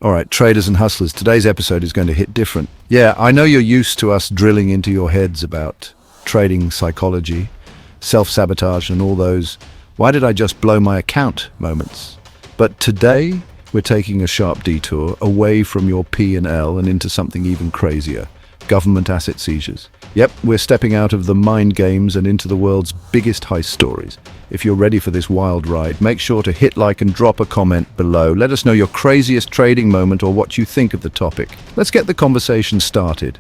All right, traders and hustlers, today's episode is going to hit different. Yeah, I know you're used to us drilling into your heads about trading psychology, self-sabotage, and all those "why did I just blow my account" moments. But today, we're taking a sharp detour away from your P&L and into something even crazier: government asset seizures. Yep, we're stepping out of the mind games and into the world's biggest heist stories. If you're ready for this wild ride, make sure to hit like and drop a comment below. Let us know your craziest trading moment or what you think of the topic. Let's get the conversation started.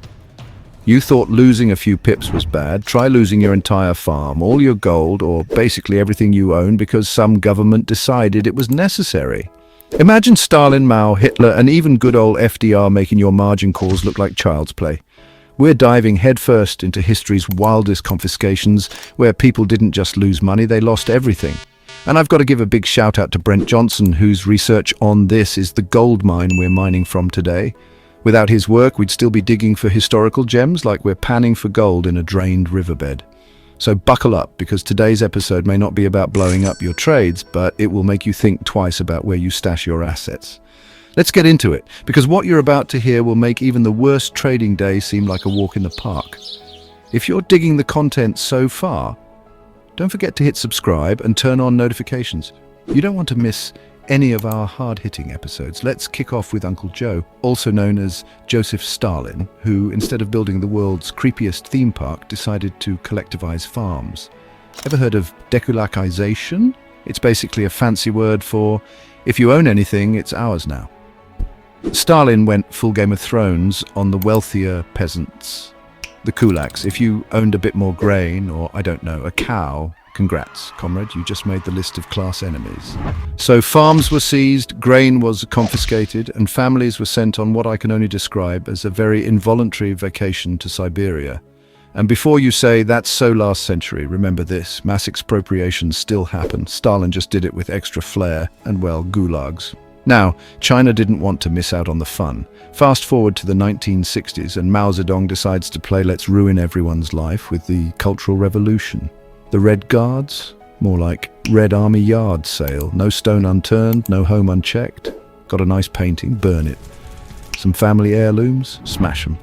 You thought losing a few pips was bad. Try losing your entire farm, all your gold, or basically everything you own because some government decided it was necessary. Imagine Stalin, Mao, Hitler, and even good old FDR making your margin calls look like child's play. We're diving headfirst into history's wildest confiscations, where people didn't just lose money, they lost everything. And I've got to give a big shout out to Brent Johnson, whose research on this is the gold mine we're mining from today. Without his work, we'd still be digging for historical gems like we're panning for gold in a drained riverbed. So buckle up, because today's episode may not be about blowing up your trades, but it will make you think twice about where you stash your assets. Let's get into it, because what you're about to hear will make even the worst trading day seem like a walk in the park. If you're digging the content so far, don't forget to hit subscribe and turn on notifications. You don't want to miss any of our hard-hitting episodes. Let's kick off with Uncle Joe, also known as Joseph Stalin, who, instead of building the world's creepiest theme park, decided to collectivize farms. Ever heard of dekulakization? It's basically a fancy word for, if you own anything, it's ours now. Stalin went full Game of Thrones on the wealthier peasants, the kulaks. If you owned a bit more grain, or, I don't know, a cow, congrats, comrade, you just made the list of class enemies. So farms were seized, grain was confiscated, and families were sent on what I can only describe as a very involuntary vacation to Siberia. And before you say, that's so last century, remember this: mass expropriations still happen. Stalin just did it with extra flair and, well, gulags. Now, China didn't want to miss out on the fun. Fast forward to the 1960s and Mao Zedong decides to play let's ruin everyone's life with the Cultural Revolution. The Red Guards? More like Red Army Yard sale. No stone unturned, no home unchecked. Got a nice painting? Burn it. Some family heirlooms? Smash them.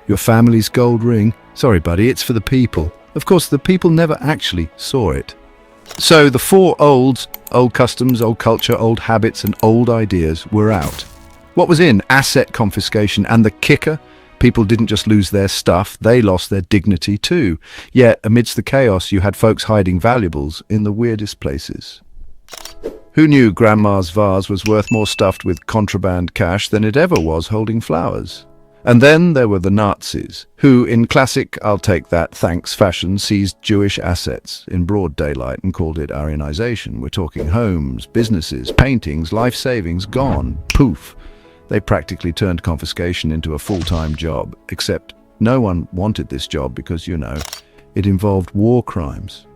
Your family's gold ring? Sorry buddy, it's for the people. Of course, the people never actually saw it. So the four olds, old customs, old culture, old habits, and old ideas were out. What was in? Asset confiscation. And the kicker? People didn't just lose their stuff, they lost their dignity too. Yet, amidst the chaos, you had folks hiding valuables in the weirdest places. Who knew Grandma's vase was worth more stuffed with contraband cash than it ever was holding flowers? And then there were the Nazis, who, in classic "I'll take that, thanks" fashion, seized Jewish assets in broad daylight and called it Aryanization. We're talking homes, businesses, paintings, life savings, gone. Poof. They practically turned confiscation into a full-time job, except no one wanted this job because, you know, it involved war crimes.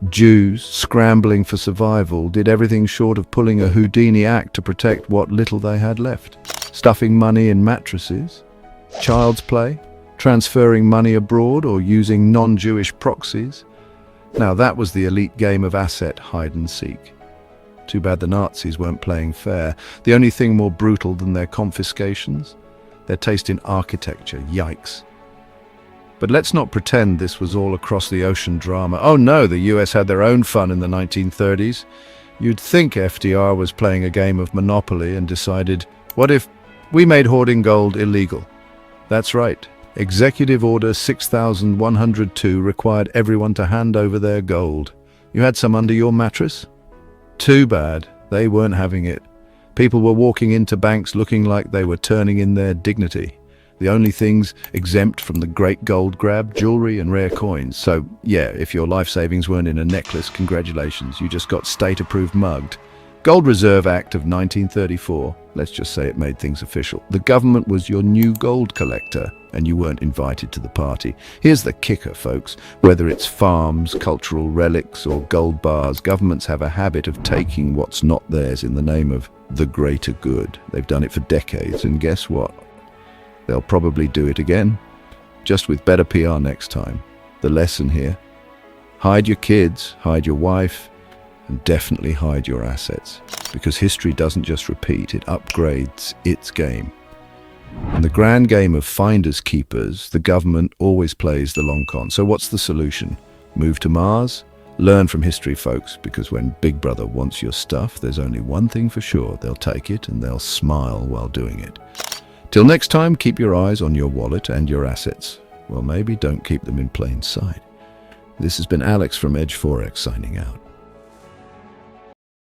Jews, scrambling for survival, did everything short of pulling a Houdini act to protect what little they had left. Stuffing money in mattresses, child's play, transferring money abroad, or using non-Jewish proxies. Now that was the elite game of asset hide-and-seek. Too bad the Nazis weren't playing fair. The only thing more brutal than their confiscations? Their taste in architecture. Yikes. But let's not pretend this was all across the ocean drama. Oh no, the US had their own fun in the 1930s. You'd think FDR was playing a game of Monopoly and decided, what if we made hoarding gold illegal? That's right. Executive Order 6102 required everyone to hand over their gold. You had some under your mattress? Too bad. They weren't having it. People were walking into banks looking like they were turning in their dignity. The only things exempt from the great gold grab: jewelry and rare coins. So, yeah, if your life savings weren't in a necklace, congratulations, you just got state-approved mugged. Gold Reserve Act of 1934, let's just say it made things official. The government was your new gold collector, and you weren't invited to the party. Here's the kicker, folks. Whether it's farms, cultural relics, or gold bars, governments have a habit of taking what's not theirs in the name of the greater good. They've done it for decades, and guess what? They'll probably do it again, just with better PR next time. The lesson here: hide your kids, hide your wife, and definitely hide your assets, because history doesn't just repeat, it upgrades its game. In the grand game of finders keepers, the government always plays the long con. So what's the solution? Move to Mars? Learn from history, folks, because when Big Brother wants your stuff, there's only one thing for sure. They'll take it and they'll smile while doing it. Till next time, keep your eyes on your wallet and your assets. Well, maybe don't keep them in plain sight. This has been Alex from Edge-Forex signing out.